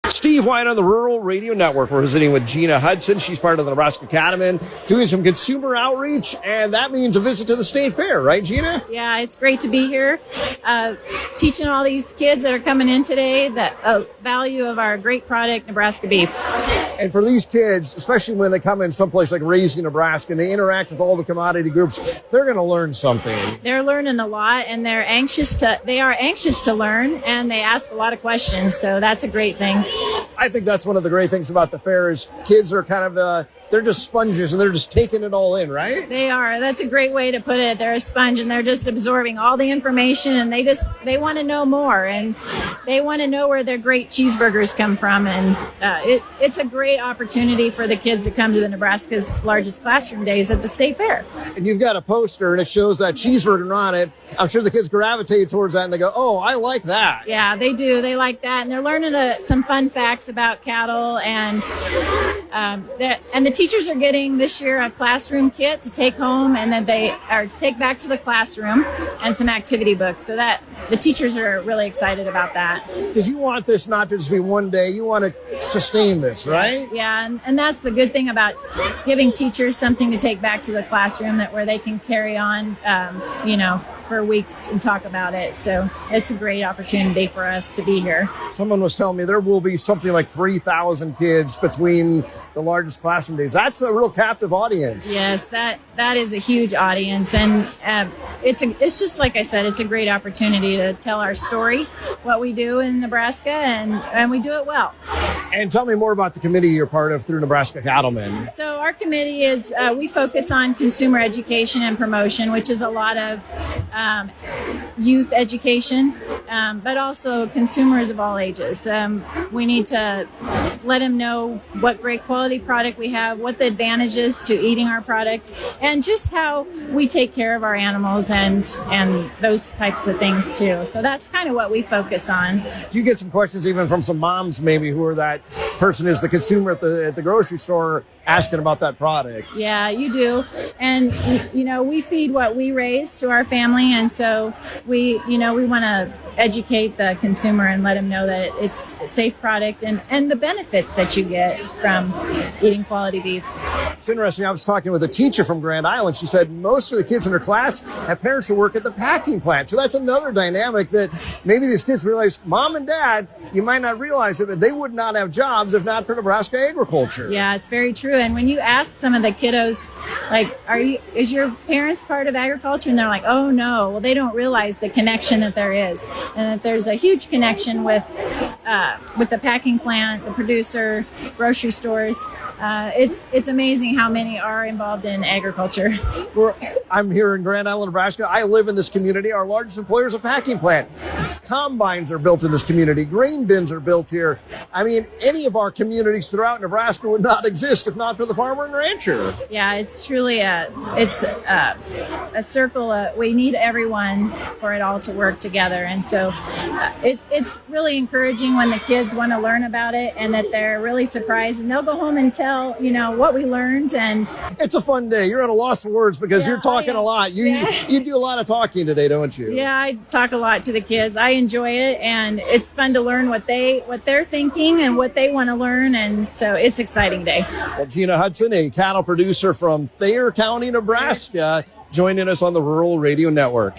Steve White on the Rural Radio Network. We're visiting with Gina Hudson. She's part of the Nebraska Cattlemen, doing some consumer outreach, and that means a visit to the state fair, right, Gina? Yeah, it's great to be here, teaching all these kids that are coming in today the value of our great product, Nebraska beef. And for these kids, especially when they come in someplace like Raising Nebraska and they interact with all the commodity groups, they're going to learn something. They're learning a lot, and they are anxious to learn, and they ask a lot of questions, so that's a great thing. I think that's one of the great things about the fair is kids are kind of they're just sponges and they're just taking it all in, right? They are. That's a great way to put it. They're a sponge and they're just absorbing all the information, and they want to know more, and they want to know where their great cheeseburgers come from. And it's a great opportunity for the kids to come to the Nebraska's largest classroom days at the state fair. And you've got a poster and it shows that cheeseburger on it. I'm sure the kids gravitate towards that and they go, oh, I like that. Yeah, they do. They like that. And they're learning some fun facts about cattle, and the teachers are getting this year a classroom kit to take home, and then they are to take back to the classroom, and some activity books. So that the teachers are really excited about that. Because you want this not to just be one day, you want to sustain this, right? Yes, yeah, and that's the good thing about giving teachers something to take back to the classroom, where they can carry on, for weeks and talk about it. So it's a great opportunity for us to be here. Someone was telling me there will be something like 3,000 kids between the largest classroom days. That's a real captive audience. Yes, that is a huge audience, and it's just like I said, it's a great opportunity to tell our story, what we do in Nebraska, and we do it well. And tell me more about the committee you're part of through Nebraska Cattlemen. So our committee is, we focus on consumer education and promotion, which is a lot of youth education, but also consumers of all ages. We need to let them know what great quality product we have, what the advantages to eating our product, and just how we take care of our animals and those types of things too. So that's kind of what we focus on. Do you get some questions even from some moms maybe who are that person is the consumer at the grocery store asking about that product? Yeah, you do. And, we feed what we raise to our family. And so we want to educate the consumer and let them know that it's a safe product and the benefits that you get from eating quality beef. It's interesting. I was talking with a teacher from Grand Island. She said most of the kids in her class have parents who work at the packing plant. So that's another dynamic that maybe these kids realize, mom and dad, you might not realize it, but they would not have jobs if not for Nebraska agriculture. Yeah, it's very true. And when you ask some of the kiddos, like, is your parents part of agriculture? And they're like, oh no. Well, they don't realize the connection that there is, and that there's a huge connection with the packing plant, the producer, grocery stores. It's amazing how many are involved in agriculture. I'm here in Grand Island, Nebraska. I live in this community. Our largest employer is a packing plant. Combines are built in this community. Grain bins are built here. I mean, any of our communities throughout Nebraska would not exist if not for the farmer and rancher. Yeah, it's truly a circle. We need everyone for it all to work together. And so it's really encouraging when the kids want to learn about it and that they're really surprised, and they'll go home and tell, what we learned. And it's a fun day. You're at a loss for words because you're talking a lot. You do a lot of talking today, don't you? Yeah, I talk a lot to the kids. I enjoy it, and it's fun to learn what they're thinking and what they want to learn, and so it's an exciting day. Well, Gina Hudson, a cattle producer from Thayer County, Nebraska, joining us on the Rural Radio Network.